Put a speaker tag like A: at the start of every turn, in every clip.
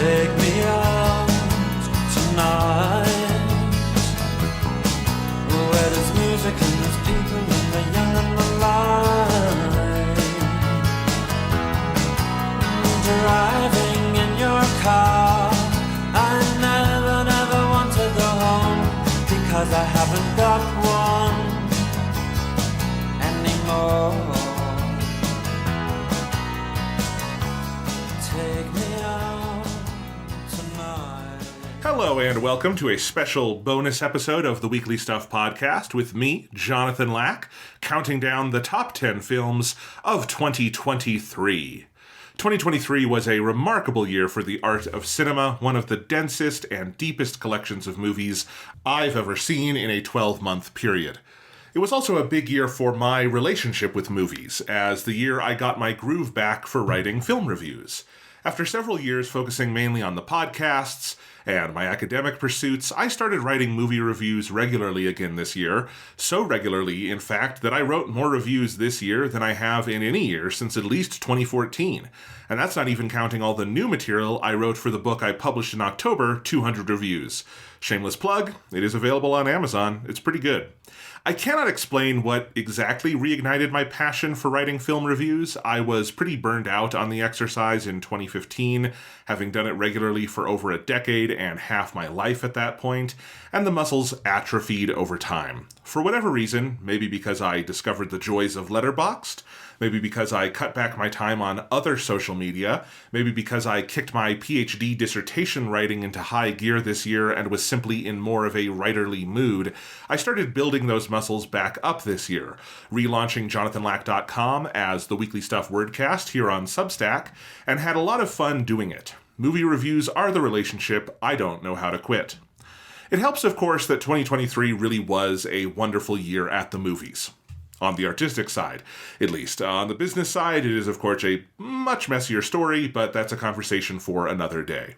A: Take me out tonight, where there's music and there's people and the young and the light. Driving in your car, I never want to go home, because I haven't got one anymore. Take me out tonight.
B: Hello and welcome to a special bonus episode of the Weekly Stuff Podcast with me, Jonathan Lack, counting down the top 10 films of 2023. 2023 was a remarkable year for the art of cinema, one of the densest and deepest collections of movies I've ever seen in a 12-month period. It was also a big year for my relationship with movies, as the year I got my groove back for writing film reviews. After several years focusing mainly on the podcasts and my academic pursuits, I started writing movie reviews regularly again this year. So regularly, in fact, that I wrote more reviews this year than I have in any year since at least 2014. And that's not even counting all the new material I wrote for the book I published in October, 200 Reviews. Shameless plug, it is available on Amazon. It's pretty good. I cannot explain what exactly reignited my passion for writing film reviews. I was pretty burned out on the exercise in 2015, having done it regularly for over a decade and half my life at that point, and the muscles atrophied over time. For whatever reason, maybe because I discovered the joys of Letterboxd, maybe because I cut back my time on other social media, maybe because I kicked my PhD dissertation writing into high gear this year and was simply in more of a writerly mood, I started building those muscles back up this year, relaunching jonathanlack.com as the Weekly Stuff Wordcast here on Substack, and had a lot of fun doing it. Movie reviews are the relationship I don't know how to quit. It helps, of course, that 2023 really was a wonderful year at the movies. On the artistic side, at least. On the business side, it is, of course, a much messier story, but that's a conversation for another day.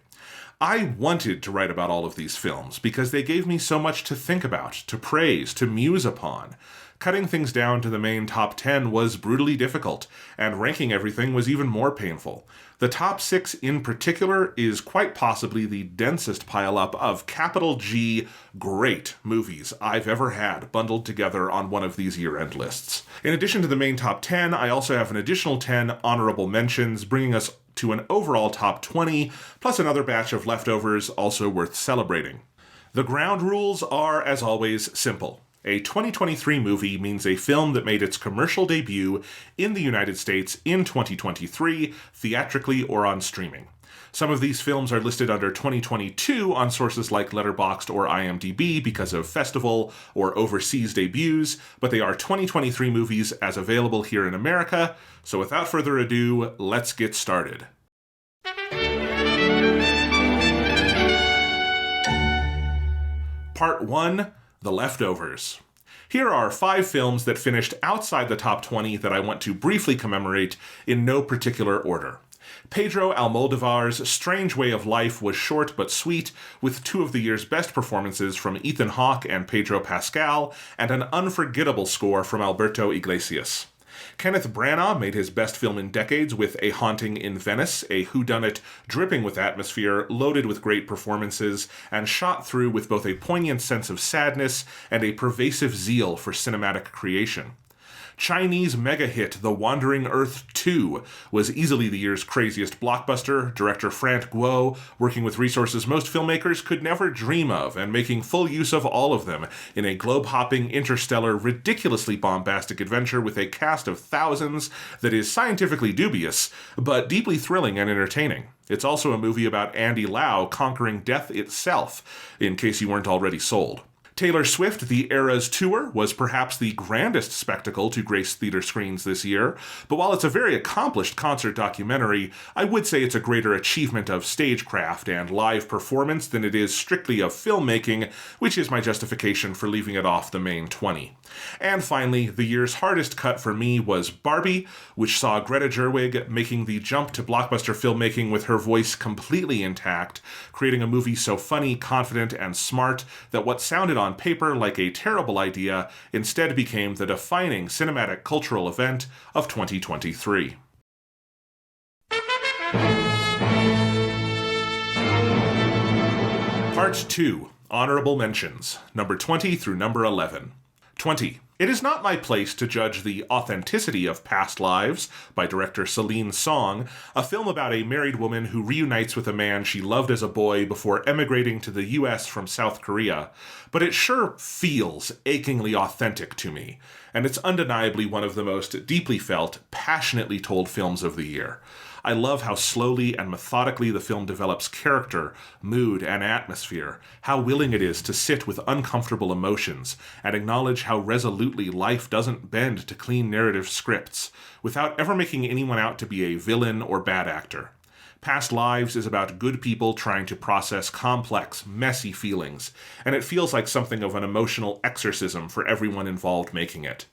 B: I wanted to write about all of these films because they gave me so much to think about, to praise, to muse upon. Cutting things down to the main top 10 was brutally difficult, and ranking everything was even more painful. The top 6 in particular is quite possibly the densest pileup of capital G great movies I've ever had bundled together on one of these year-end lists. In addition to the main top 10, I also have an additional 10 honorable mentions, bringing us to an overall top 20, plus another batch of leftovers also worth celebrating. The ground rules are, as always, simple. A 2023 movie means a film that made its commercial debut in the United States in 2023, theatrically or on streaming. Some of these films are listed under 2022 on sources like Letterboxd or IMDb because of festival or overseas debuts, but they are 2023 movies as available here in America. So without further ado, let's get started. Part 1. The Leftovers. Here are 5 films that finished outside the top 20 that I want to briefly commemorate in no particular order. Pedro Almodovar's Strange Way of Life was short but sweet, with 2 of the year's best performances from Ethan Hawke and Pedro Pascal, and an unforgettable score from Alberto Iglesias. Kenneth Branagh made his best film in decades with A Haunting in Venice, a whodunit dripping with atmosphere, loaded with great performances, and shot through with both a poignant sense of sadness and a pervasive zeal for cinematic creation. Chinese mega hit The Wandering Earth 2 was easily the year's craziest blockbuster, director Frank Guo working with resources most filmmakers could never dream of and making full use of all of them in a globe-hopping, interstellar, ridiculously bombastic adventure with a cast of thousands that is scientifically dubious, but deeply thrilling and entertaining. It's also a movie about Andy Lau conquering death itself, in case you weren't already sold. Taylor Swift, The Eras Tour, was perhaps the grandest spectacle to grace theater screens this year, but while it's a very accomplished concert documentary, I would say it's a greater achievement of stagecraft and live performance than it is strictly of filmmaking, which is my justification for leaving it off the main 20. And finally, the year's hardest cut for me was Barbie, which saw Greta Gerwig making the jump to blockbuster filmmaking with her voice completely intact, creating a movie so funny, confident, and smart that what sounded on paper like a terrible idea instead became the defining cinematic cultural event of 2023. Part 2, Honorable Mentions, number 20 through number 11. 20. It is not my place to judge the authenticity of Past Lives by director Celine Song, a film about a married woman who reunites with a man she loved as a boy before emigrating to the US from South Korea, but it sure feels achingly authentic to me, and it's undeniably one of the most deeply felt, passionately told films of the year. I love how slowly and methodically the film develops character, mood, and atmosphere, how willing it is to sit with uncomfortable emotions, and acknowledge how resolutely life doesn't bend to clean narrative scripts, without ever making anyone out to be a villain or bad actor. Past Lives is about good people trying to process complex, messy feelings, and it feels like something of an emotional exorcism for everyone involved making it.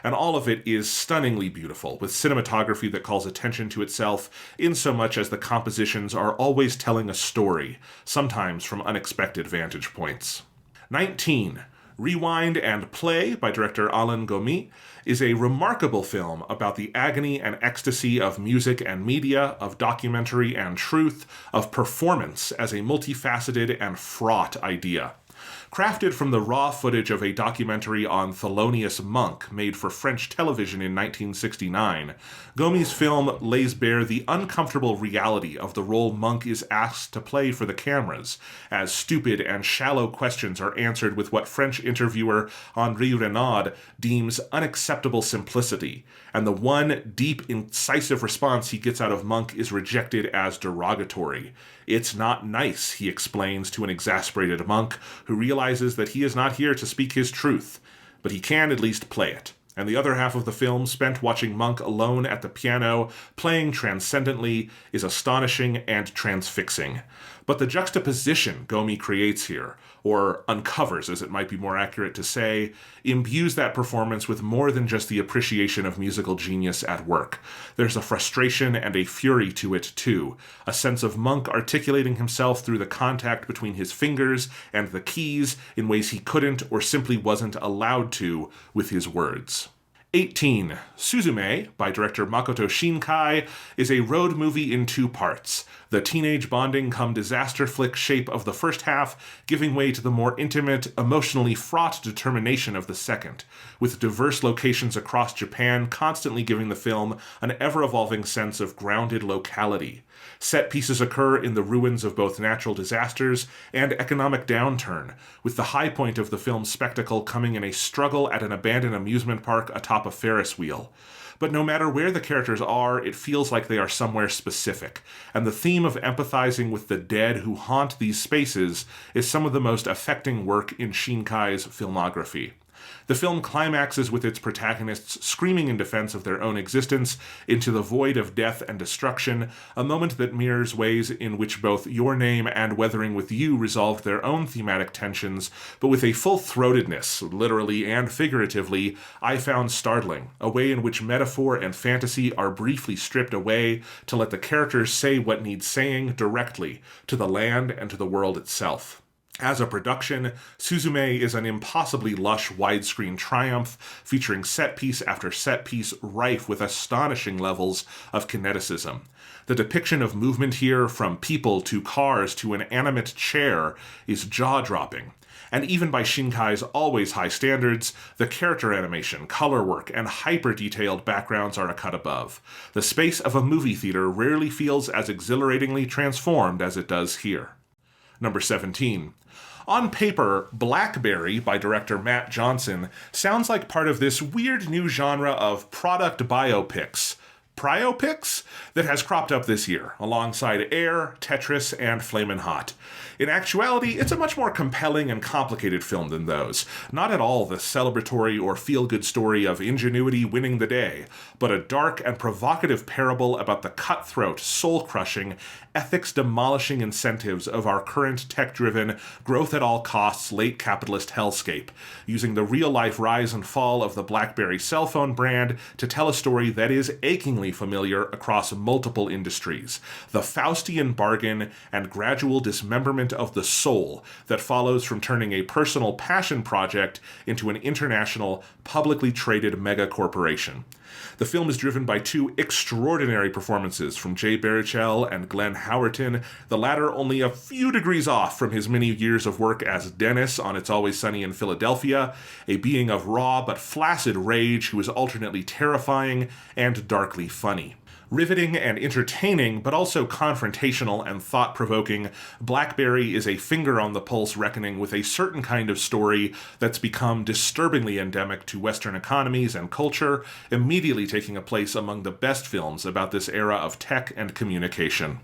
B: And all of it is stunningly beautiful, with cinematography that calls attention to itself insomuch as the compositions are always telling a story, sometimes from unexpected vantage points. 19. Rewind and Play by director Alain Gomis is a remarkable film about the agony and ecstasy of music and media, of documentary and truth, of performance as a multifaceted and fraught idea. Crafted from the raw footage of a documentary on Thelonious Monk made for French television in 1969, Gomis' film lays bare the uncomfortable reality of the role Monk is asked to play for the cameras, as stupid and shallow questions are answered with what French interviewer Henri Renaud deems unacceptable simplicity, and the one deep, incisive response he gets out of Monk is rejected as derogatory. "It's not nice," he explains to an exasperated Monk, who realizes that he is not here to speak his truth, but he can at least play it. And the other half of the film, spent watching Monk alone at the piano, playing transcendently, is astonishing and transfixing. But the juxtaposition Gomis creates here, or uncovers as it might be more accurate to say, imbues that performance with more than just the appreciation of musical genius at work. There's a frustration and a fury to it too, a sense of Monk articulating himself through the contact between his fingers and the keys in ways he couldn't or simply wasn't allowed to with his words. 18. Suzume, by director Makoto Shinkai, is a road movie in two parts. The teenage bonding come disaster flick shape of the first half, giving way to the more intimate, emotionally fraught determination of the second, with diverse locations across Japan constantly giving the film an ever-evolving sense of grounded locality. Set pieces occur in the ruins of both natural disasters and economic downturn, with the high point of the film's spectacle coming in a struggle at an abandoned amusement park atop a Ferris wheel. But no matter where the characters are, it feels like they are somewhere specific, and the theme of empathizing with the dead who haunt these spaces is some of the most affecting work in Shinkai's filmography. The film climaxes with its protagonists screaming in defense of their own existence into the void of death and destruction, a moment that mirrors ways in which both Your Name and Weathering with You resolved their own thematic tensions, but with a full-throatedness, literally and figuratively, I found startling, a way in which metaphor and fantasy are briefly stripped away to let the characters say what needs saying directly to the land and to the world itself. As a production, Suzume is an impossibly lush widescreen triumph, featuring set piece after set piece rife with astonishing levels of kineticism. The depiction of movement here, from people to cars to an animate chair, is jaw-dropping. And even by Shinkai's always high standards, the character animation, color work, and hyper-detailed backgrounds are a cut above. The space of a movie theater rarely feels as exhilaratingly transformed as it does here. Number 17. On paper, Blackberry, by director Matt Johnson, sounds like part of this weird new genre of product biopics. Priopics? That has cropped up this year, alongside Air, Tetris, and Flamin' Hot. In actuality, it's a much more compelling and complicated film than those. Not at all the celebratory or feel-good story of ingenuity winning the day, but a dark and provocative parable about the cutthroat, soul-crushing, ethics-demolishing incentives of our current tech-driven, growth-at-all-costs late capitalist hellscape, using the real-life rise and fall of the BlackBerry cell phone brand to tell a story that is achingly increasingly familiar across multiple industries, the Faustian bargain and gradual dismemberment of the soul that follows from turning a personal passion project into an international, publicly traded megacorporation. The film is driven by two extraordinary performances from Jay Baruchel and Glenn Howerton, the latter only a few degrees off from his many years of work as Dennis on It's Always Sunny in Philadelphia, a being of raw but flaccid rage who is alternately terrifying and darkly funny. Riveting and entertaining, but also confrontational and thought-provoking, Blackberry is a finger-on-the-pulse reckoning with a certain kind of story that's become disturbingly endemic to Western economies and culture, immediately taking a place among the best films about this era of tech and communication.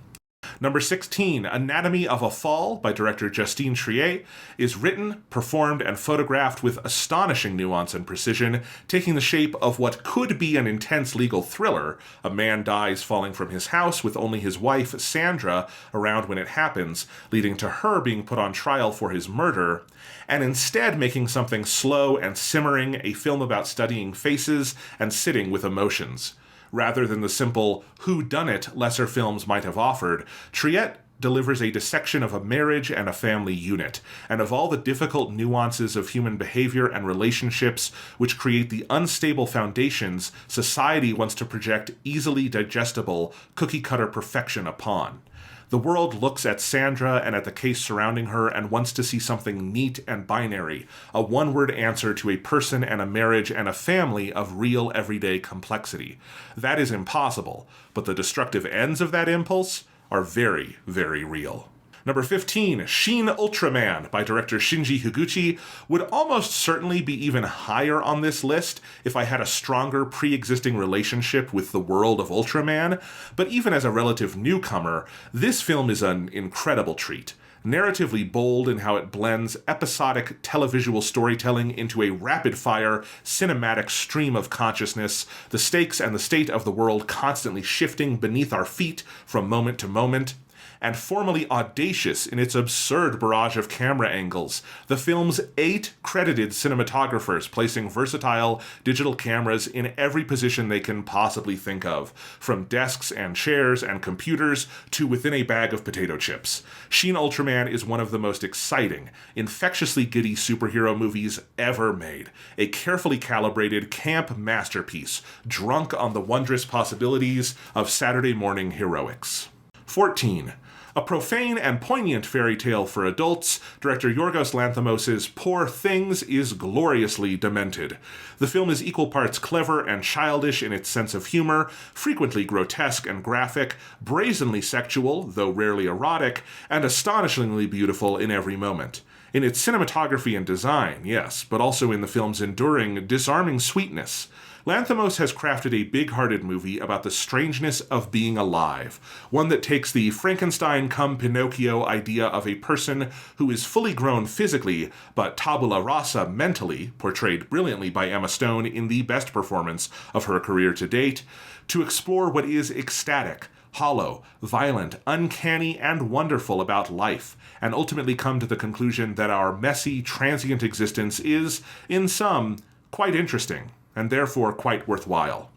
B: Number 16, Anatomy of a Fall by director Justine Triet is written, performed, and photographed with astonishing nuance and precision, taking the shape of what could be an intense legal thriller. A man dies falling from his house with only his wife, Sandra, around when it happens, leading to her being put on trial for his murder, and instead making something slow and simmering, a film about studying faces and sitting with emotions. Rather than the simple whodunit lesser films might have offered, Triet delivers a dissection of a marriage and a family unit, and of all the difficult nuances of human behavior and relationships which create the unstable foundations society wants to project easily digestible, cookie-cutter perfection upon. The world looks at Sandra and at the case surrounding her and wants to see something neat and binary, a one-word answer to a person and a marriage and a family of real everyday complexity. That is impossible, but the destructive ends of that impulse are very, very real. Number 15, Shin Ultraman by director Shinji Higuchi would almost certainly be even higher on this list if I had a stronger pre-existing relationship with the world of Ultraman, but even as a relative newcomer, this film is an incredible treat. Narratively bold in how it blends episodic televisual storytelling into a rapid-fire, cinematic stream of consciousness, the stakes and the state of the world constantly shifting beneath our feet from moment to moment, and formally audacious in its absurd barrage of camera angles, the film's 8 credited cinematographers placing versatile digital cameras in every position they can possibly think of, from desks and chairs and computers to within a bag of potato chips. Shin Ultraman is one of the most exciting, infectiously giddy superhero movies ever made, a carefully calibrated camp masterpiece, drunk on the wondrous possibilities of Saturday morning heroics. 14. A profane and poignant fairy tale for adults, director Yorgos Lanthimos' Poor Things is gloriously demented. The film is equal parts clever and childish in its sense of humor, frequently grotesque and graphic, brazenly sexual, though rarely erotic, and astonishingly beautiful in every moment. In its cinematography and design, yes, but also in the film's enduring, disarming sweetness. Lanthimos has crafted a big-hearted movie about the strangeness of being alive, one that takes the Frankenstein cum Pinocchio idea of a person who is fully grown physically, but tabula rasa mentally, portrayed brilliantly by Emma Stone in the best performance of her career to date, to explore what is ecstatic, hollow, violent, uncanny, and wonderful about life, and ultimately come to the conclusion that our messy, transient existence is, in sum, quite interesting, and therefore quite worthwhile.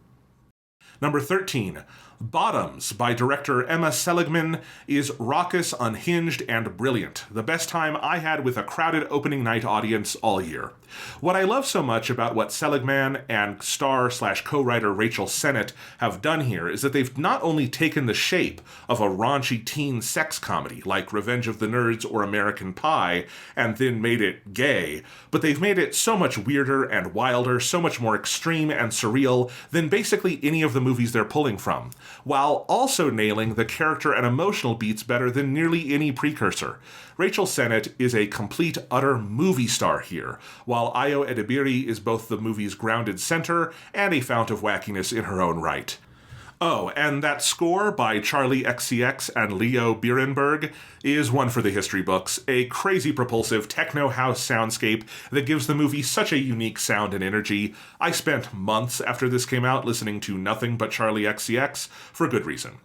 B: Number 13, Bottoms by director Emma Seligman is raucous, unhinged, and brilliant. The best time I had with a crowded opening night audience all year. What I love so much about what Seligman and star/co-writer Rachel Sennett have done here is that they've not only taken the shape of a raunchy teen sex comedy like Revenge of the Nerds or American Pie and then made it gay, but they've made it so much weirder and wilder, so much more extreme and surreal than basically any of the movies they're pulling from, while also nailing the character and emotional beats better than nearly any precursor. Rachel Sennett is a complete, utter movie star here, while Ayo Edebiri is both the movie's grounded center and a fount of wackiness in her own right. Oh, and that score by Charlie XCX and Leo Bierenberg is one for the history books, a crazy propulsive techno-house soundscape that gives the movie such a unique sound and energy. I spent months after this came out listening to nothing but Charlie XCX for good reason.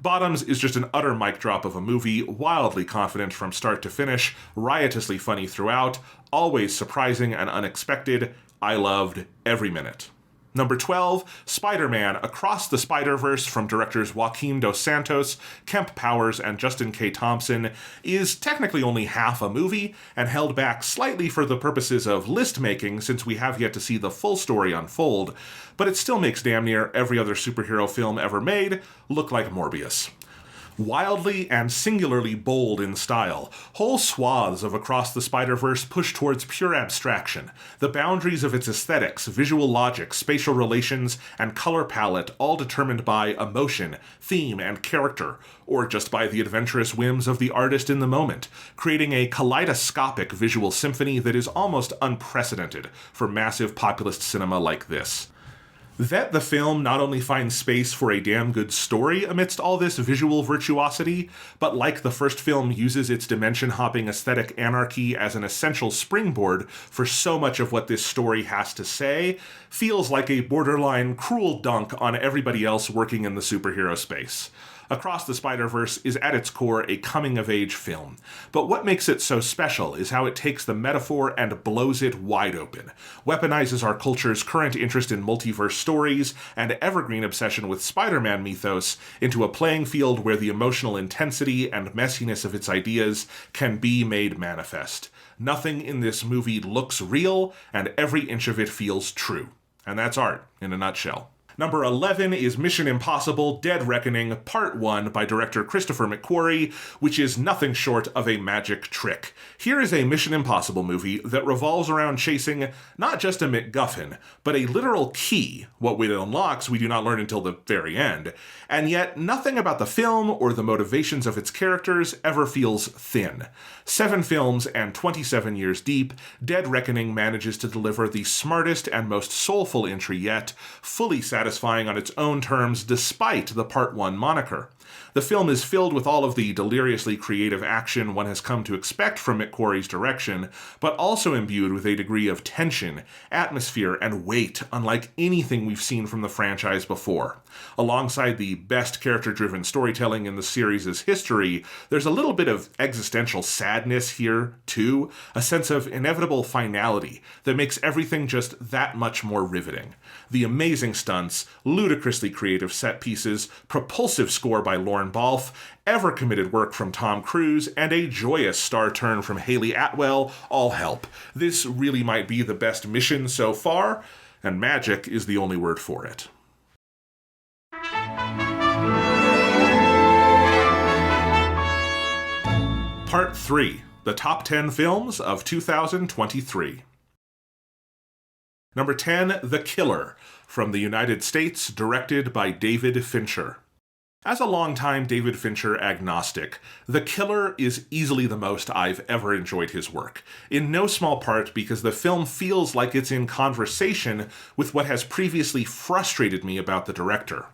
B: Bottoms is just an utter mic drop of a movie, wildly confident from start to finish, riotously funny throughout, always surprising and unexpected. I loved every minute. Number 12, Spider-Man Across the Spider-Verse from directors Joaquin Dos Santos, Kemp Powers, and Justin K. Thompson is technically only half a movie and held back slightly for the purposes of list-making since we have yet to see the full story unfold, but it still makes damn near every other superhero film ever made look like Morbius. Wildly and singularly bold in style, whole swaths of Across the Spider-Verse push towards pure abstraction, the boundaries of its aesthetics, visual logic, spatial relations, and color palette all determined by emotion, theme, and character, or just by the adventurous whims of the artist in the moment, creating a kaleidoscopic visual symphony that is almost unprecedented for massive populist cinema like this. That the film not only finds space for a damn good story amidst all this visual virtuosity, but like the first film uses its dimension-hopping aesthetic anarchy as an essential springboard for so much of what this story has to say, feels like a borderline cruel dunk on everybody else working in the superhero space. Across the Spider-Verse is at its core a coming-of-age film, but what makes it so special is how it takes the metaphor and blows it wide open, weaponizes our culture's current interest in multiverse stories and evergreen obsession with Spider-Man mythos into a playing field where the emotional intensity and messiness of its ideas can be made manifest. Nothing in this movie looks real, and every inch of it feels true. And that's art in a nutshell. Number 11 is Mission Impossible: Dead Reckoning Part 1 by director Christopher McQuarrie, which is nothing short of a magic trick. Here is a Mission Impossible movie that revolves around chasing not just a MacGuffin, but a literal key. What it unlocks we do not learn until the very end, and yet nothing about the film or the motivations of its characters ever feels thin. 7 films and 27 years deep, Dead Reckoning manages to deliver the smartest and most soulful entry yet, fully satisfying on its own terms despite the Part 1 moniker. The film is filled with all of the deliriously creative action one has come to expect from McQuarrie's direction, but also imbued with a degree of tension, atmosphere, and weight unlike anything we've seen from the franchise before. Alongside the best character-driven storytelling in the series' history, there's a little bit of existential sadness here, too, a sense of inevitable finality that makes everything just that much more riveting. The amazing stunts, ludicrously creative set pieces, propulsive score by Lorne Balfe, ever-committed work from Tom Cruise, and a joyous star turn from Haley Atwell all help. This really might be the best mission so far, and magic is the only word for it. Part 3, the top 10 films of 2023. Number 10, The Killer, from the United States, directed by David Fincher. As a longtime David Fincher agnostic, The Killer is easily the most I've ever enjoyed his work, in no small part because the film feels like it's in conversation with what has previously frustrated me about the director.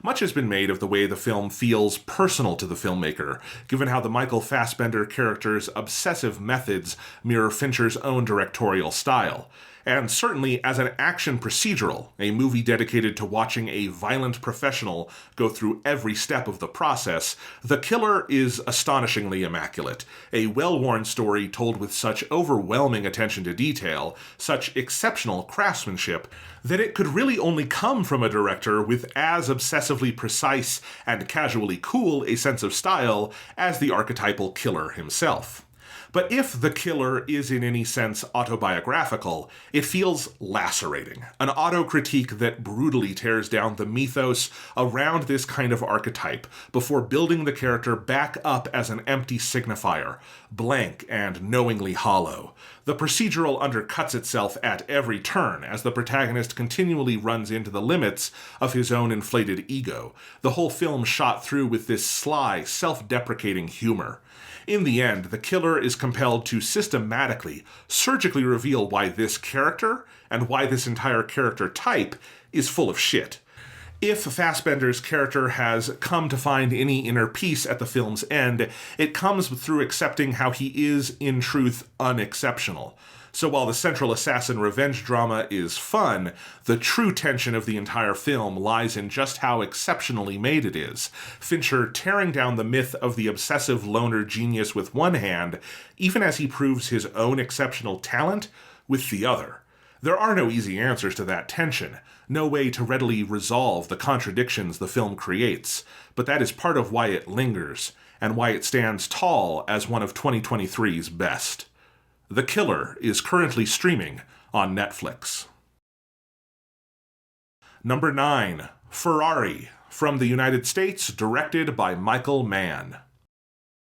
B: Much has been made of the way the film feels personal to the filmmaker, given how the Michael Fassbender character's obsessive methods mirror Fincher's own directorial style. And certainly as an action procedural, a movie dedicated to watching a violent professional go through every step of the process, The Killer is astonishingly immaculate, a well-worn story told with such overwhelming attention to detail, such exceptional craftsmanship, that it could really only come from a director with as obsessively precise and casually cool a sense of style as the archetypal killer himself. But if The Killer is in any sense autobiographical, it feels lacerating, an auto-critique that brutally tears down the mythos around this kind of archetype before building the character back up as an empty signifier, blank and knowingly hollow. The procedural undercuts itself at every turn as the protagonist continually runs into the limits of his own inflated ego, the whole film shot through with this sly, self-deprecating humor. In the end, the killer is compelled to systematically, surgically reveal why this character, and why this entire character type, is full of shit. If Fassbender's character has come to find any inner peace at the film's end, it comes through accepting how he is, in truth, unexceptional. So while the central assassin revenge drama is fun, the true tension of the entire film lies in just how exceptionally made it is. Fincher tearing down the myth of the obsessive loner genius with one hand, even as he proves his own exceptional talent with the other. There are no easy answers to that tension, no way to readily resolve the contradictions the film creates, but that is part of why it lingers, and why it stands tall as one of 2023's best. The Killer is currently streaming on Netflix. Number 9, Ferrari, from the United States, directed by Michael Mann.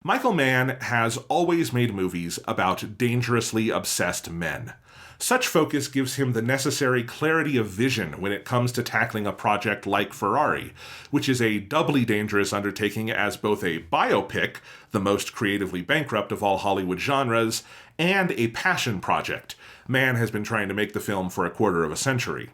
B: Michael Mann has always made movies about dangerously obsessed men. Such focus gives him the necessary clarity of vision when it comes to tackling a project like Ferrari, which is a doubly dangerous undertaking as both a biopic, the most creatively bankrupt of all Hollywood genres, and a passion project. Mann has been trying to make the film for a quarter of a century.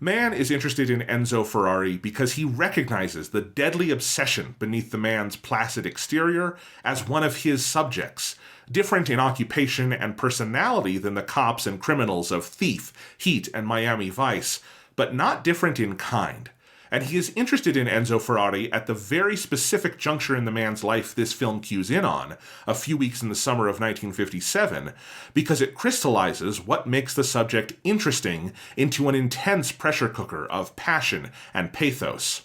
B: Mann is interested in Enzo Ferrari because he recognizes the deadly obsession beneath the man's placid exterior as one of his subjects, different in occupation and personality than the cops and criminals of Thief, Heat, and Miami Vice, but not different in kind. And he is interested in Enzo Ferrari at the very specific juncture in the man's life this film cues in on, a few weeks in the summer of 1957, because it crystallizes what makes the subject interesting into an intense pressure cooker of passion and pathos.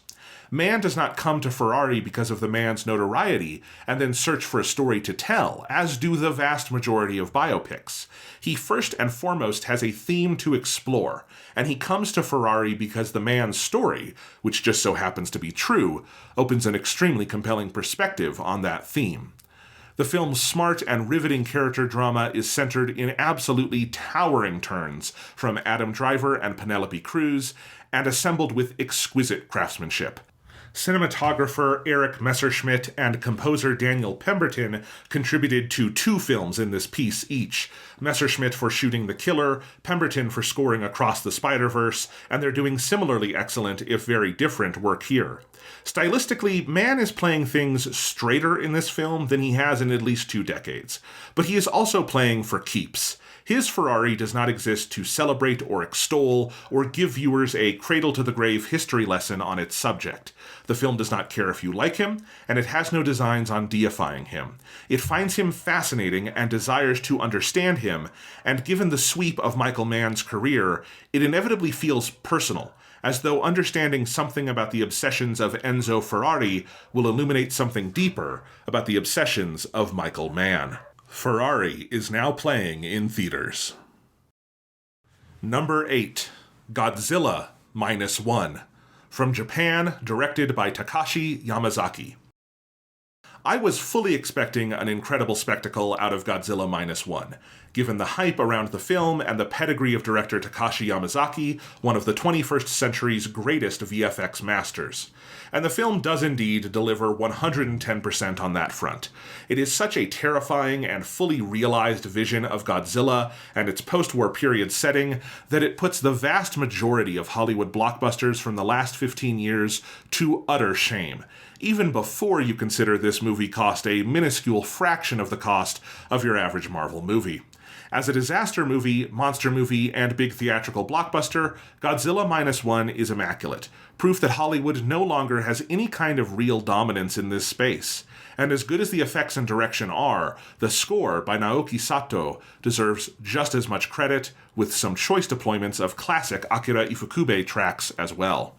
B: Mann does not come to Ferrari because of the man's notoriety and then search for a story to tell, as do the vast majority of biopics. He first and foremost has a theme to explore, and he comes to Ferrari because the man's story, which just so happens to be true, opens an extremely compelling perspective on that theme. The film's smart and riveting character drama is centered in absolutely towering turns from Adam Driver and Penelope Cruz, and assembled with exquisite craftsmanship. Cinematographer Eric Messerschmidt and composer Daniel Pemberton contributed to 2 films in this piece each. Messerschmidt for shooting The Killer, Pemberton for scoring Across the Spider-Verse, and they're doing similarly excellent, if very different, work here. Stylistically, Mann is playing things straighter in this film than he has in at least 2 decades, but he is also playing for keeps. His Ferrari does not exist to celebrate or extol or give viewers a cradle-to-the-grave history lesson on its subject. The film does not care if you like him, and it has no designs on deifying him. It finds him fascinating and desires to understand him, and given the sweep of Michael Mann's career, it inevitably feels personal, as though understanding something about the obsessions of Enzo Ferrari will illuminate something deeper about the obsessions of Michael Mann. Ferrari is now playing in theaters. Number 8, Godzilla -1, from Japan, directed by Takashi Yamazaki. I was fully expecting an incredible spectacle out of Godzilla -1, given the hype around the film and the pedigree of director Takashi Yamazaki, one of the 21st century's greatest VFX masters. And the film does indeed deliver 110% on that front. It is such a terrifying and fully realized vision of Godzilla and its post-war period setting that it puts the vast majority of Hollywood blockbusters from the last 15 years to utter shame, even before you consider this movie cost a minuscule fraction of the cost of your average Marvel movie. As a disaster movie, monster movie, and big theatrical blockbuster, Godzilla -1 is immaculate, proof that Hollywood no longer has any kind of real dominance in this space. And as good as the effects and direction are, the score by Naoki Sato deserves just as much credit, with some choice deployments of classic Akira Ifukube tracks as well.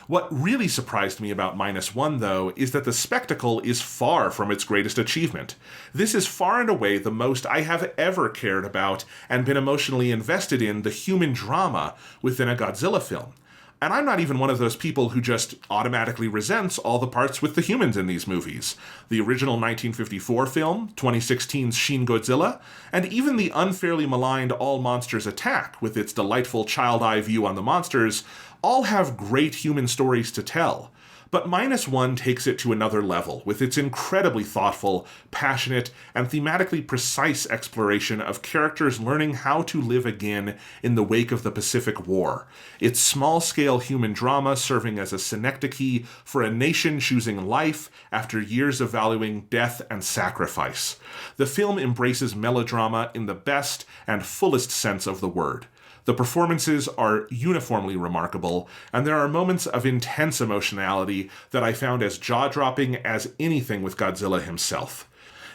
B: What really surprised me about -1, though, is that the spectacle is far from its greatest achievement. This is far and away the most I have ever cared about and been emotionally invested in the human drama within a Godzilla film. And I'm not even one of those people who just automatically resents all the parts with the humans in these movies. The original 1954 film, 2016's Shin Godzilla, and even the unfairly maligned All Monsters Attack, with its delightful child-eye view on the monsters, all have great human stories to tell. But -1 takes it to another level, with its incredibly thoughtful, passionate, and thematically precise exploration of characters learning how to live again in the wake of the Pacific War. Its small-scale human drama serving as a synecdoche for a nation choosing life after years of valuing death and sacrifice. The film embraces melodrama in the best and fullest sense of the word. The performances are uniformly remarkable, and there are moments of intense emotionality that I found as jaw-dropping as anything with Godzilla himself.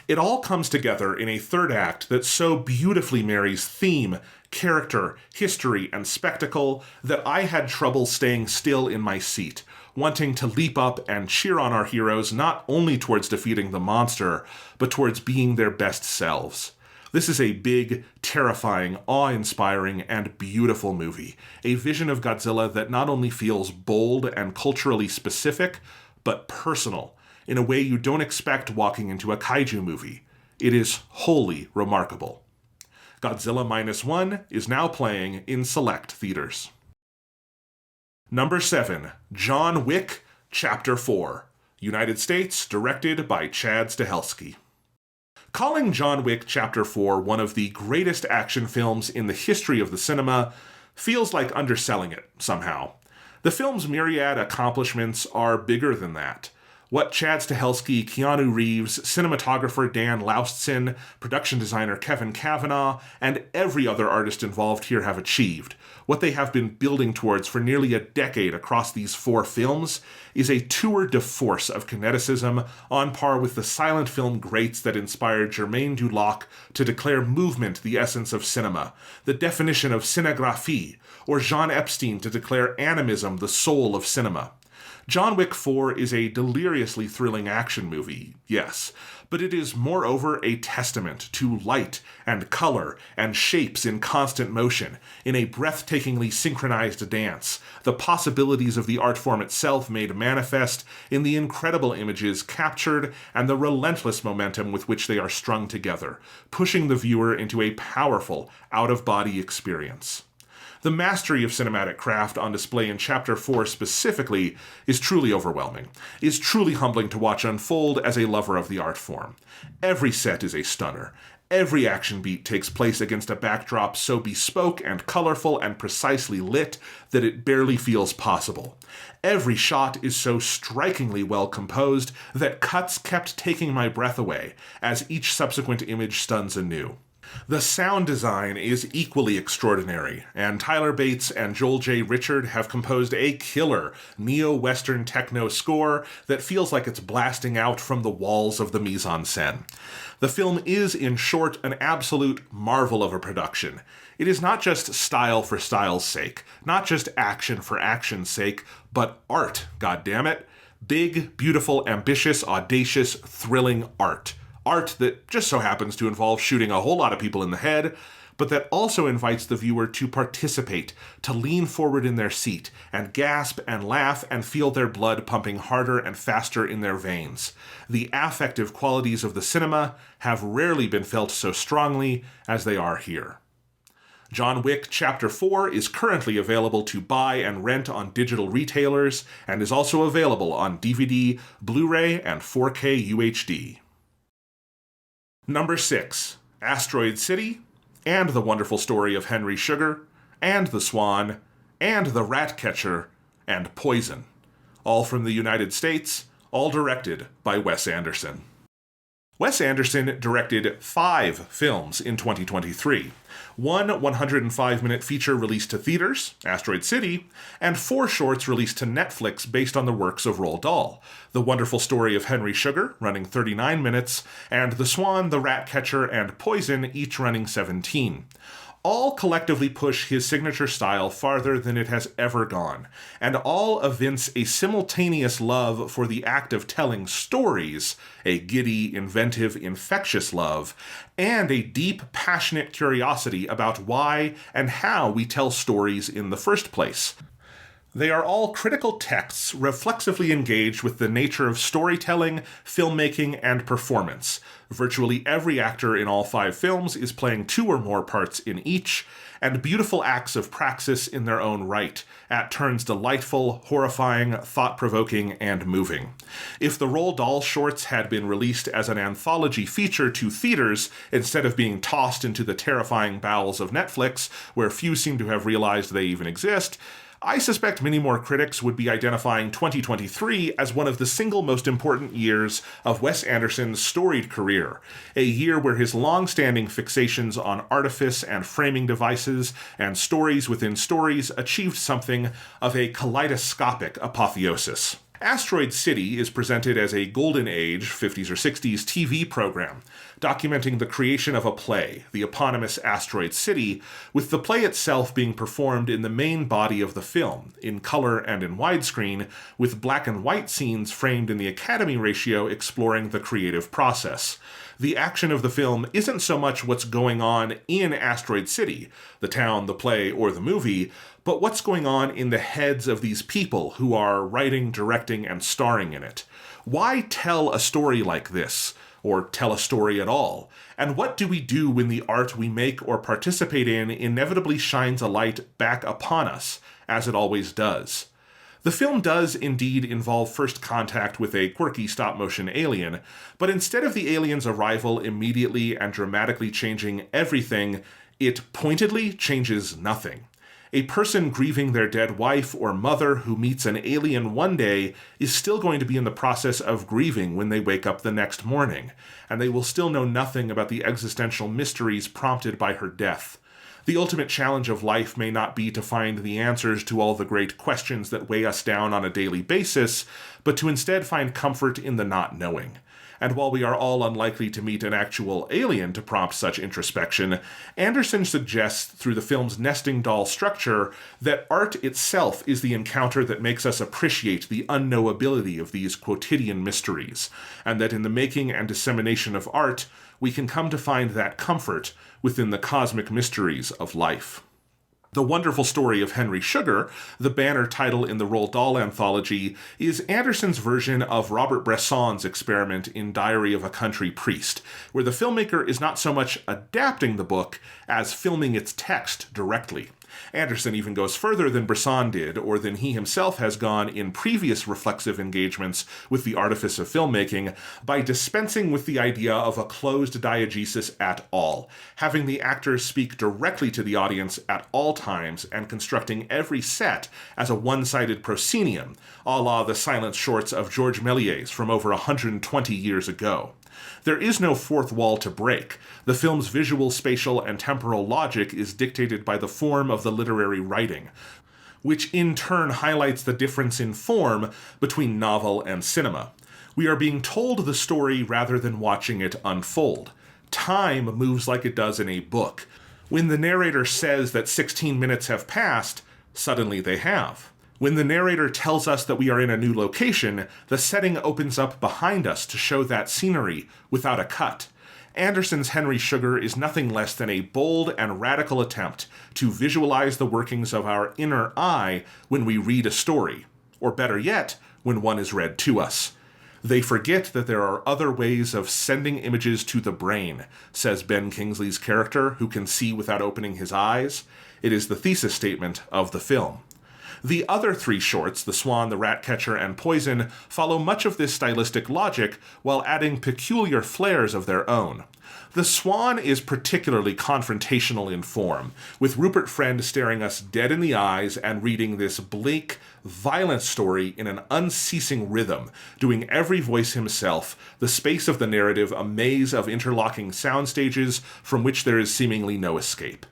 B: It all comes together in a third act that so beautifully marries theme, character, history, and spectacle that I had trouble staying still in my seat, wanting to leap up and cheer on our heroes not only towards defeating the monster, but towards being their best selves. This is a big, terrifying, awe-inspiring, and beautiful movie. A vision of Godzilla that not only feels bold and culturally specific, but personal, in a way you don't expect walking into a kaiju movie. It is wholly remarkable. Godzilla Minus One is now playing in select theaters. Number 7, John Wick, Chapter 4, United States, directed by Chad Stahelski. Calling John Wick Chapter 4 one of the greatest action films in the history of the cinema feels like underselling it, somehow. The film's myriad accomplishments are bigger than that. What Chad Stahelski, Keanu Reeves, cinematographer Dan Laustsen, production designer Kevin Cavanaugh, and every other artist involved here have achieved, what they have been building towards for nearly a decade across these 4 films, is a tour de force of kineticism on par with the silent film greats that inspired Germain Dulac to declare movement the essence of cinema, the definition of cinégraphie, or Jean Epstein to declare animism the soul of cinema. John Wick 4 is a deliriously thrilling action movie, yes, but it is moreover a testament to light and color and shapes in constant motion, in a breathtakingly synchronized dance, the possibilities of the art form itself made manifest in the incredible images captured and the relentless momentum with which they are strung together, pushing the viewer into a powerful, out-of-body experience. The mastery of cinematic craft on display in Chapter 4 specifically is truly overwhelming, is truly humbling to watch unfold as a lover of the art form. Every set is a stunner. Every action beat takes place against a backdrop so bespoke and colorful and precisely lit that it barely feels possible. Every shot is so strikingly well composed that cuts kept taking my breath away as each subsequent image stuns anew. The sound design is equally extraordinary, and Tyler Bates and Joel J. Richard have composed a killer neo-Western techno score that feels like it's blasting out from the walls of the mise-en-scène. The film is, in short, an absolute marvel of a production. It is not just style for style's sake, not just action for action's sake, but art, goddammit. Big, beautiful, ambitious, audacious, thrilling art. Art that just so happens to involve shooting a whole lot of people in the head, but that also invites the viewer to participate, to lean forward in their seat, and gasp and laugh and feel their blood pumping harder and faster in their veins. The affective qualities of the cinema have rarely been felt so strongly as they are here. John Wick Chapter 4 is currently available to buy and rent on digital retailers, and is also available on DVD, Blu-ray, and 4K UHD. Number 6, Asteroid City, and The Wonderful Story of Henry Sugar, and The Swan, and The Rat Catcher, and Poison. All from the United States, all directed by Wes Anderson. Wes Anderson directed 5 films in 2023. One 105-minute feature released to theaters, Asteroid City, and 4 shorts released to Netflix based on the works of Roald Dahl. The Wonderful Story of Henry Sugar, running 39 minutes, and The Swan, The Rat Catcher, and Poison, each running 17. All collectively push his signature style farther than it has ever gone, and all evince a simultaneous love for the act of telling stories, a giddy, inventive, infectious love, and a deep, passionate curiosity about why and how we tell stories in the first place. They are all critical texts reflexively engaged with the nature of storytelling, filmmaking, and performance. Virtually every actor in all 5 films is playing 2 or more parts in each, and beautiful acts of praxis in their own right, at turns delightful, horrifying, thought-provoking, and moving. If the Roald Dahl shorts had been released as an anthology feature to theaters instead of being tossed into the terrifying bowels of Netflix, where few seem to have realized they even exist, I suspect many more critics would be identifying 2023 as one of the single most important years of Wes Anderson's storied career, a year where his long-standing fixations on artifice and framing devices and stories within stories achieved something of a kaleidoscopic apotheosis. Asteroid City is presented as a golden age, 50s or 60s TV program, documenting the creation of a play, the eponymous Asteroid City, with the play itself being performed in the main body of the film, in color and in widescreen, with black and white scenes framed in the Academy ratio exploring the creative process. The action of the film isn't so much what's going on in Asteroid City, the town, the play, or the movie, but what's going on in the heads of these people who are writing, directing, and starring in it. Why tell a story like this, or tell a story at all? And what do we do when the art we make or participate in inevitably shines a light back upon us, as it always does? The film does indeed involve first contact with a quirky stop-motion alien, but instead of the alien's arrival immediately and dramatically changing everything, it pointedly changes nothing. A person grieving their dead wife or mother who meets an alien one day is still going to be in the process of grieving when they wake up the next morning, and they will still know nothing about the existential mysteries prompted by her death. The ultimate challenge of life may not be to find the answers to all the great questions that weigh us down on a daily basis, but to instead find comfort in the not knowing. And while we are all unlikely to meet an actual alien to prompt such introspection, Anderson suggests through the film's nesting doll structure that art itself is the encounter that makes us appreciate the unknowability of these quotidian mysteries, and that in the making and dissemination of art, we can come to find that comfort within the cosmic mysteries of life. The Wonderful Story of Henry Sugar, the banner title in the Roald Dahl anthology, is Anderson's version of Robert Bresson's experiment in Diary of a Country Priest, where the filmmaker is not so much adapting the book as filming its text directly. Anderson even goes further than Bresson did, or than he himself has gone in previous reflexive engagements with the artifice of filmmaking, by dispensing with the idea of a closed diegesis at all, having the actors speak directly to the audience at all times, and constructing every set as a one-sided proscenium, a la the silent shorts of Georges Méliès from over 120 years ago. There is no fourth wall to break. The film's visual, spatial, and temporal logic is dictated by the form of the literary writing, which in turn highlights the difference in form between novel and cinema. We are being told the story rather than watching it unfold. Time moves like it does in a book. When the narrator says that 16 minutes have passed, suddenly they have. When the narrator tells us that we are in a new location, the setting opens up behind us to show that scenery without a cut. Anderson's Henry Sugar is nothing less than a bold and radical attempt to visualize the workings of our inner eye when we read a story, or better yet, when one is read to us. They forget that there are other ways of sending images to the brain, says Ben Kingsley's character, who can see without opening his eyes. It is the thesis statement of the film. The other three shorts, The Swan, The Ratcatcher, and Poison, follow much of this stylistic logic while adding peculiar flares of their own. The Swan is particularly confrontational in form, with Rupert Friend staring us dead in the eyes and reading this bleak, violent story in an unceasing rhythm, doing every voice himself, the space of the narrative a maze of interlocking sound stages from which there is seemingly no escape.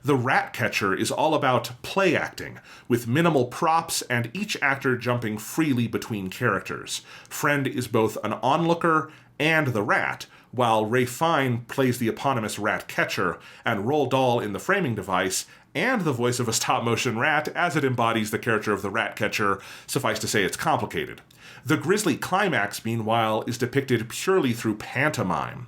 B: The Ratcatcher is all about play acting, with minimal props and each actor jumping freely between characters. Friend is both an onlooker and the rat, while Ray Fine plays the eponymous Ratcatcher, and Roald Dahl in the framing device, and the voice of a stop-motion rat as it embodies the character of the Ratcatcher. Suffice to say, it's complicated. The grisly climax, meanwhile, is depicted purely through pantomime.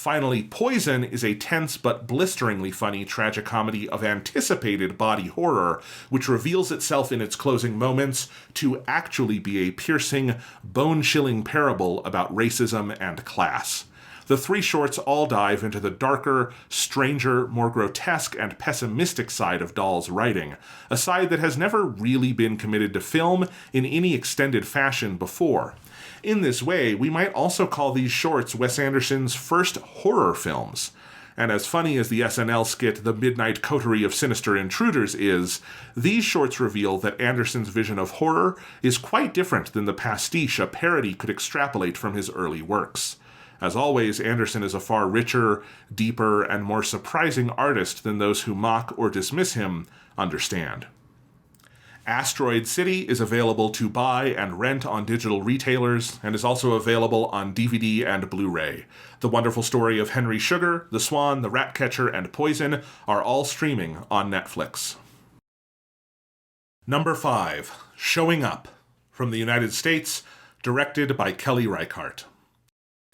B: Finally, Poison is a tense but blisteringly funny tragicomedy of anticipated body horror, which reveals itself in its closing moments to actually be a piercing, bone-chilling parable about racism and class. The three shorts all dive into the darker, stranger, more grotesque and pessimistic side of Dahl's writing, a side that has never really been committed to film in any extended fashion before. In this way, we might also call these shorts Wes Anderson's first horror films. And as funny as the SNL skit The Midnight Coterie of Sinister Intruders is, these shorts reveal that Anderson's vision of horror is quite different than the pastiche a parody could extrapolate from his early works. As always, Anderson is a far richer, deeper, and more surprising artist than those who mock or dismiss him understand. Asteroid City is available to buy and rent on digital retailers and is also available on DVD and Blu-ray. The Wonderful Story of Henry Sugar, The Swan, The Ratcatcher, and Poison are all streaming on Netflix. Number 5, Showing Up, from the United States, directed by Kelly Reichardt.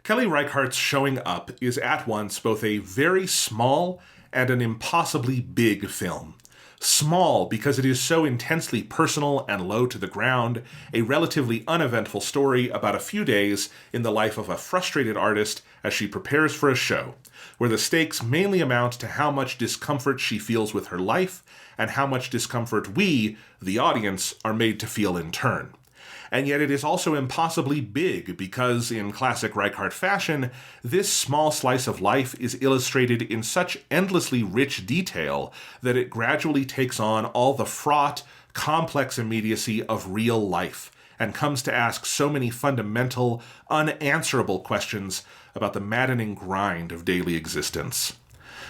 B: Kelly Reichardt's Showing Up is at once both a very small and an impossibly big film. Small because it is so intensely personal and low to the ground, a relatively uneventful story about a few days in the life of a frustrated artist as she prepares for a show, where the stakes mainly amount to how much discomfort she feels with her life and how much discomfort we, the audience, are made to feel in turn. And yet it is also impossibly big because, in classic Reichardt fashion, this small slice of life is illustrated in such endlessly rich detail that it gradually takes on all the fraught, complex immediacy of real life, and comes to ask so many fundamental, unanswerable questions about the maddening grind of daily existence.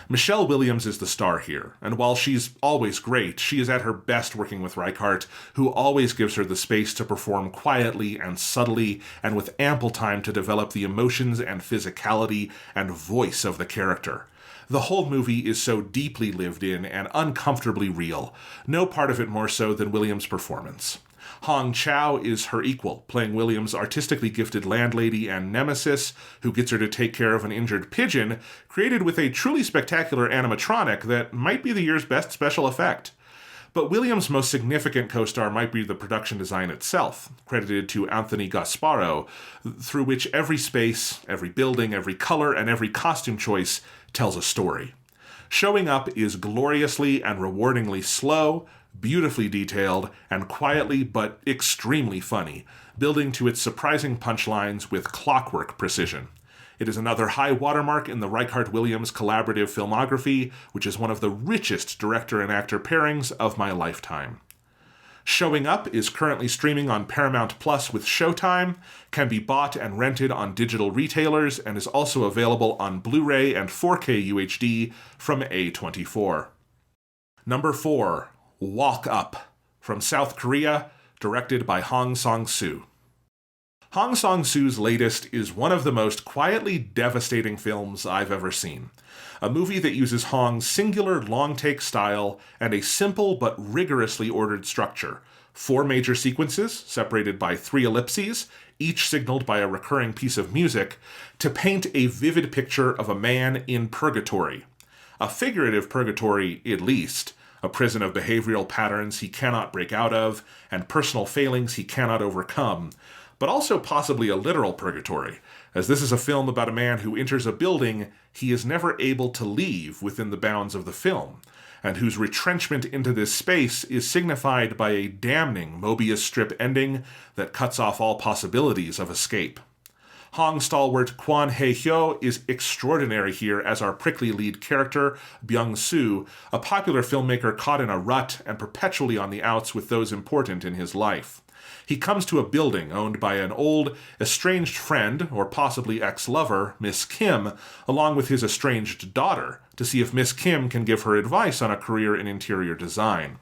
B: Michelle Williams is the star here, and while she's always great, she is at her best working with Reichardt, who always gives her the space to perform quietly and subtly, and with ample time to develop the emotions and physicality and voice of the character. The whole movie is so deeply lived in and uncomfortably real, no part of it more so than Williams' performance. Hong Chow is her equal, playing Williams' artistically gifted landlady and nemesis, who gets her to take care of an injured pigeon, created with a truly spectacular animatronic that might be the year's best special effect. But Williams' most significant co-star might be the production design itself, credited to Anthony Gasparo, through which every space, every building, every color, and every costume choice tells a story. Showing Up is gloriously and rewardingly slow, beautifully detailed, and quietly but extremely funny, building to its surprising punchlines with clockwork precision. It is another high watermark in the Reichardt-Williams collaborative filmography, which is one of the richest director and actor pairings of my lifetime. Showing Up is currently streaming on Paramount Plus with Showtime, can be bought and rented on digital retailers, and is also available on Blu-ray and 4K UHD from A24. Number 4, Walk Up, from South Korea, directed by Hong Sang-soo. Hong Sang-soo's latest is one of the most quietly devastating films I've ever seen. A movie that uses Hong's singular long-take style and a simple but rigorously ordered structure. 4 major sequences, separated by 3 ellipses, each signaled by a recurring piece of music, to paint a vivid picture of a man in purgatory. A figurative purgatory, at least, a prison of behavioral patterns he cannot break out of, and personal failings he cannot overcome, but also possibly a literal purgatory, as this is a film about a man who enters a building he is never able to leave within the bounds of the film, and whose retrenchment into this space is signified by a damning Mobius strip ending that cuts off all possibilities of escape. Hong stalwart Kwon Hae-hyo is extraordinary here as our prickly lead character, Byung-soo, a popular filmmaker caught in a rut and perpetually on the outs with those important in his life. He comes to a building owned by an old, estranged friend, or possibly ex-lover, Miss Kim, along with his estranged daughter, to see if Miss Kim can give her advice on a career in interior design.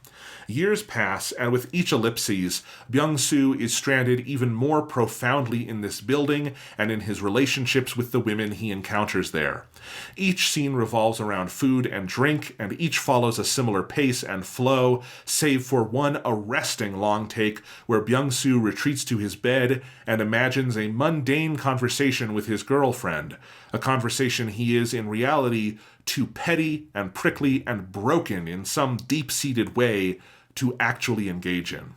B: Years pass, and with each ellipses, Byung-soo is stranded even more profoundly in this building and in his relationships with the women he encounters there. Each scene revolves around food and drink, and each follows a similar pace and flow, save for one arresting long take where Byung-soo retreats to his bed and imagines a mundane conversation with his girlfriend, a conversation he is, in reality, too petty and prickly and broken in some deep-seated way to actually engage in.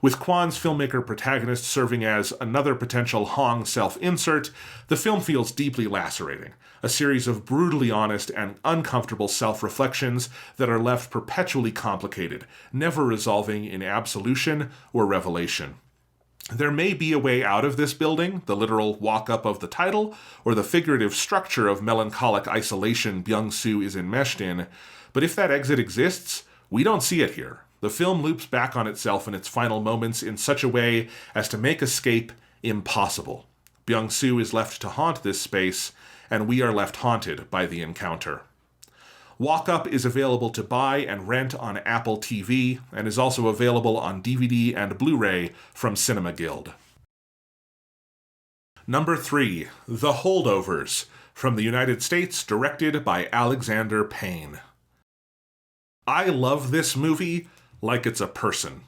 B: With Kwon's filmmaker protagonist serving as another potential Hong self-insert, the film feels deeply lacerating, a series of brutally honest and uncomfortable self-reflections that are left perpetually complicated, never resolving in absolution or revelation. There may be a way out of this building, the literal walk-up of the title, or the figurative structure of melancholic isolation Byung-soo is enmeshed in, but if that exit exists, we don't see it here. The film loops back on itself in its final moments in such a way as to make escape impossible. Byung-soo is left to haunt this space, and we are left haunted by the encounter. Walk Up is available to buy and rent on Apple TV and is also available on DVD and Blu-ray from Cinema Guild. Number 3, The Holdovers, from the United States, directed by Alexander Payne. I love this movie like it's a person.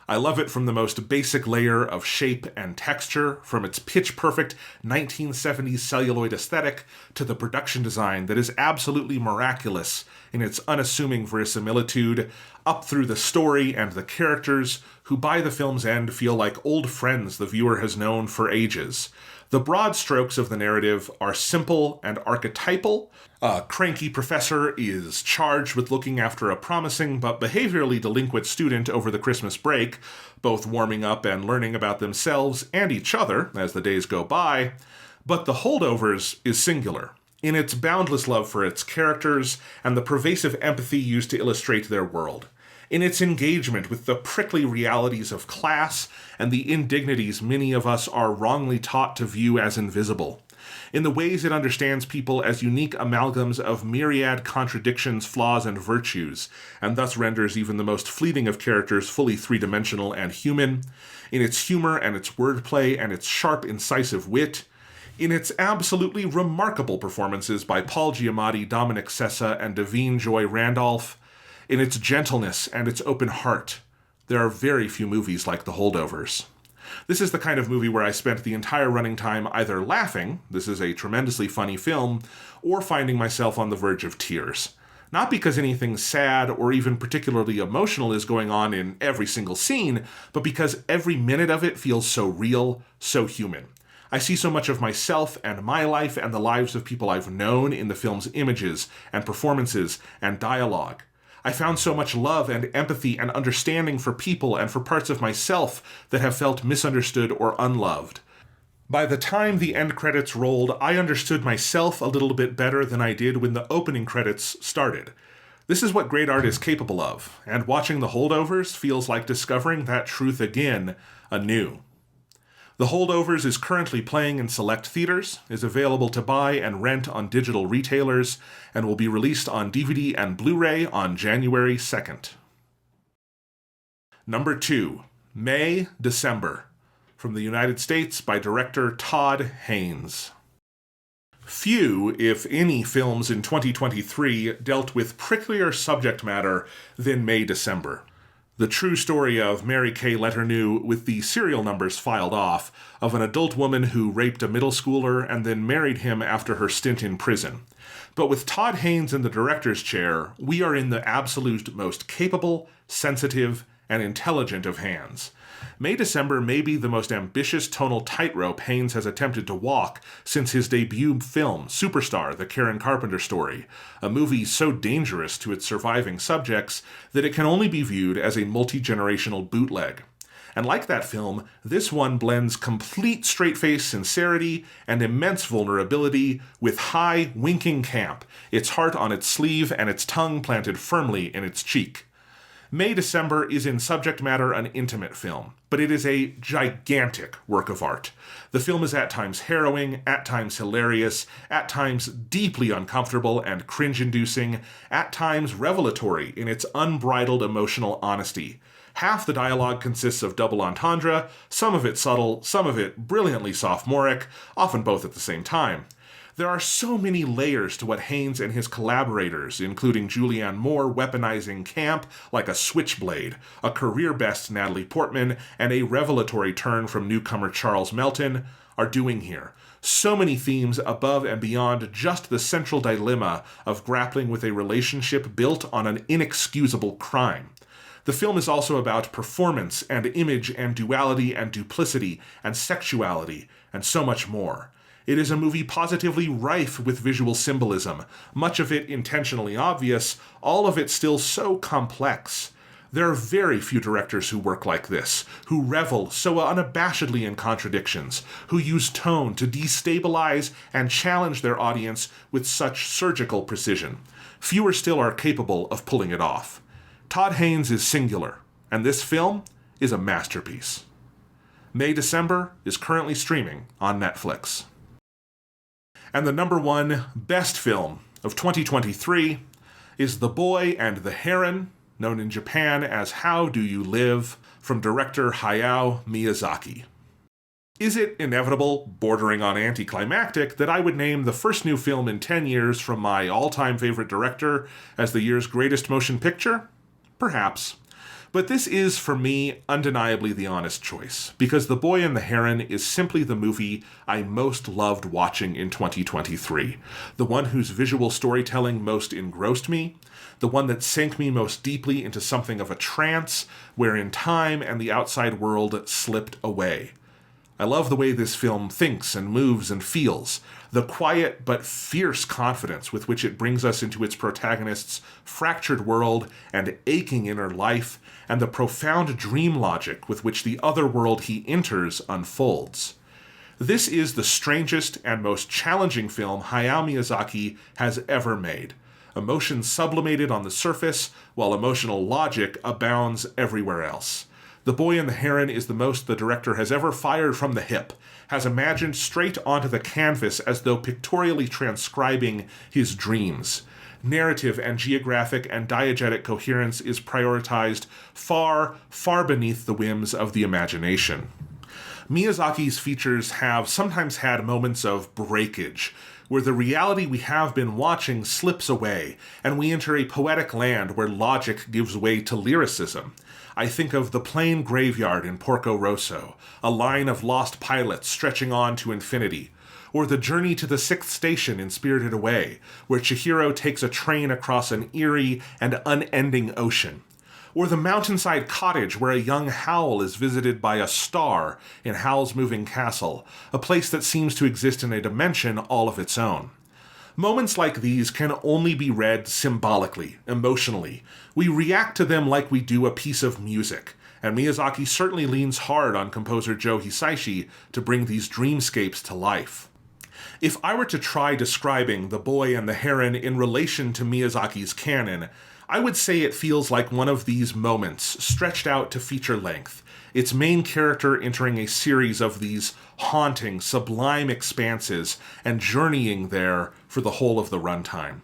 B: I love it from the most basic layer of shape and texture, from its pitch-perfect 1970s celluloid aesthetic to the production design that is absolutely miraculous in its unassuming verisimilitude, up through the story and the characters, who by the film's end feel like old friends the viewer has known for ages. The broad strokes of the narrative are simple and archetypal. A cranky professor is charged with looking after a promising but behaviorally delinquent student over the Christmas break, both warming up and learning about themselves and each other as the days go by. But The Holdovers is singular in its boundless love for its characters and the pervasive empathy used to illustrate their world, in its engagement with the prickly realities of class and the indignities many of us are wrongly taught to view as invisible, in the ways it understands people as unique amalgams of myriad contradictions, flaws, and virtues, and thus renders even the most fleeting of characters fully three-dimensional and human, in its humor and its wordplay and its sharp, incisive wit, in its absolutely remarkable performances by Paul Giamatti, Dominic Sessa, and Davine Joy Randolph, in its gentleness and its open heart. There are very few movies like The Holdovers. This is the kind of movie where I spent the entire running time either laughing, this is a tremendously funny film, or finding myself on the verge of tears. Not because anything sad or even particularly emotional is going on in every single scene, but because every minute of it feels so real, so human. I see so much of myself and my life and the lives of people I've known in the film's images and performances and dialogue. I found so much love and empathy and understanding for people and for parts of myself that have felt misunderstood or unloved. By the time the end credits rolled, I understood myself a little bit better than I did when the opening credits started. This is what great art is capable of, and watching The Holdovers feels like discovering that truth again, anew. The Holdovers is currently playing in select theaters, is available to buy and rent on digital retailers, and will be released on DVD and Blu-ray on January 2nd. Number 2, May, December, from the United States by director Todd Haynes. Few, if any, films in 2023 dealt with pricklier subject matter than May, December. The true story of Mary Kay Letourneau with the serial numbers filed off, of an adult woman who raped a middle schooler and then married him after her stint in prison. But with Todd Haynes in the director's chair, we are in the absolute most capable, sensitive, and intelligent of hands. May December may be the most ambitious tonal tightrope Haynes has attempted to walk since his debut film, Superstar, the Karen Carpenter story, a movie so dangerous to its surviving subjects that it can only be viewed as a multi-generational bootleg. And like that film, this one blends complete straight-faced sincerity and immense vulnerability with high, winking camp, its heart on its sleeve and its tongue planted firmly in its cheek. May December is in subject matter an intimate film, but it is a gigantic work of art. The film is at times harrowing, at times hilarious, at times deeply uncomfortable and cringe-inducing, at times revelatory in its unbridled emotional honesty. Half the dialogue consists of double entendre, some of it subtle, some of it brilliantly sophomoric, often both at the same time. There are so many layers to what Haynes and his collaborators, including Julianne Moore weaponizing camp like a switchblade, a career-best Natalie Portman, and a revelatory turn from newcomer Charles Melton, are doing here. So many themes above and beyond just the central dilemma of grappling with a relationship built on an inexcusable crime. The film is also about performance and image and duality and duplicity and sexuality and so much more. It is a movie positively rife with visual symbolism, much of it intentionally obvious, all of it still so complex. There are very few directors who work like this, who revel so unabashedly in contradictions, who use tone to destabilize and challenge their audience with such surgical precision. Fewer still are capable of pulling it off. Todd Haynes is singular, and this film is a masterpiece. May December is currently streaming on Netflix. And the number one best film of 2023, is The Boy and the Heron, known in Japan as How Do You Live, from director Hayao Miyazaki. Is it inevitable, bordering on anticlimactic, that I would name the first new film in 10 years from my all-time favorite director as the year's greatest motion picture? Perhaps. But this is, for me, undeniably the honest choice, because The Boy and the Heron is simply the movie I most loved watching in 2023, the one whose visual storytelling most engrossed me, the one that sank me most deeply into something of a trance, wherein time and the outside world slipped away. I love the way this film thinks and moves and feels, the quiet but fierce confidence with which it brings us into its protagonist's fractured world and aching inner life, and the profound dream logic with which the other world he enters unfolds. This is the strangest and most challenging film Hayao Miyazaki has ever made. Emotion sublimated on the surface, while emotional logic abounds everywhere else. The Boy and the Heron is the most the director has ever fired from the hip, has imagined straight onto the canvas as though pictorially transcribing his dreams. Narrative and geographic and diegetic coherence is prioritized far, far beneath the whims of the imagination. Miyazaki's features have sometimes had moments of breakage, where the reality we have been watching slips away, and we enter a poetic land where logic gives way to lyricism. I think of the plain graveyard in Porco Rosso, a line of lost pilots stretching on to infinity, or the journey to the sixth station in Spirited Away, where Chihiro takes a train across an eerie and unending ocean, or the mountainside cottage where a young Howl is visited by a star in Howl's Moving Castle, a place that seems to exist in a dimension all of its own. Moments like these can only be read symbolically, emotionally. We react to them like we do a piece of music, and Miyazaki certainly leans hard on composer Joe Hisaishi to bring these dreamscapes to life. If I were to try describing The Boy and the Heron in relation to Miyazaki's canon, I would say it feels like one of these moments stretched out to feature length, its main character entering a series of these haunting, sublime expanses and journeying there for the whole of the runtime.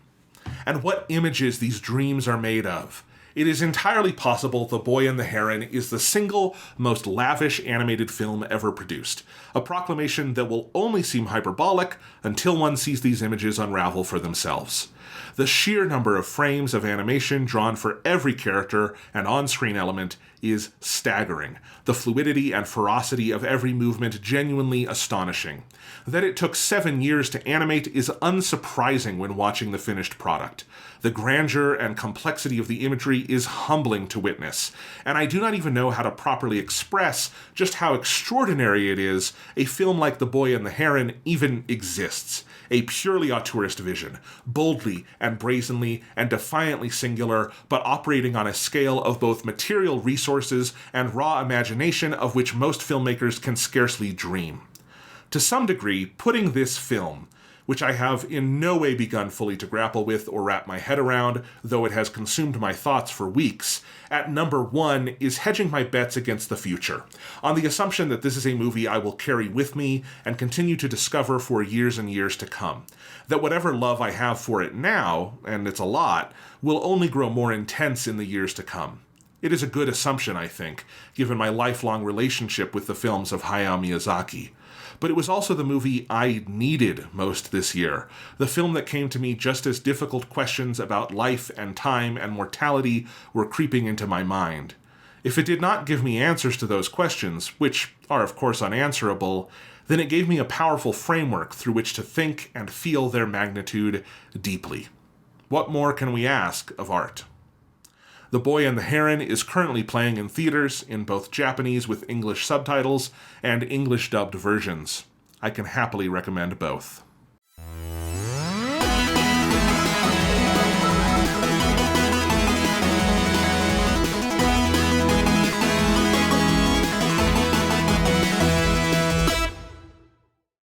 B: And what images these dreams are made of. It is entirely possible The Boy and the Heron is the single most lavish animated film ever produced, a proclamation that will only seem hyperbolic until one sees these images unravel for themselves. The sheer number of frames of animation drawn for every character and on-screen element is staggering. The fluidity and ferocity of every movement genuinely astonishing. That it took 7 years to animate is unsurprising when watching the finished product. The grandeur and complexity of the imagery is humbling to witness, and I do not even know how to properly express just how extraordinary it is a film like The Boy and the Heron even exists. A purely auteurist vision, boldly and brazenly and defiantly singular, but operating on a scale of both material resources and raw imagination of which most filmmakers can scarcely dream. To some degree, putting this film, which I have in no way begun fully to grapple with or wrap my head around, though it has consumed my thoughts for weeks, at number 1 is hedging my bets against the future, on the assumption that this is a movie I will carry with me and continue to discover for years and years to come. That whatever love I have for it now, and it's a lot, will only grow more intense in the years to come. It is a good assumption, I think, given my lifelong relationship with the films of Hayao Miyazaki. But it was also the movie I needed most this year, the film that came to me just as difficult questions about life and time and mortality were creeping into my mind. If it did not give me answers to those questions, which are of course unanswerable, then it gave me a powerful framework through which to think and feel their magnitude deeply. What more can we ask of art? The Boy and the Heron is currently playing in theaters in both Japanese with English subtitles and English dubbed versions. I can happily recommend both.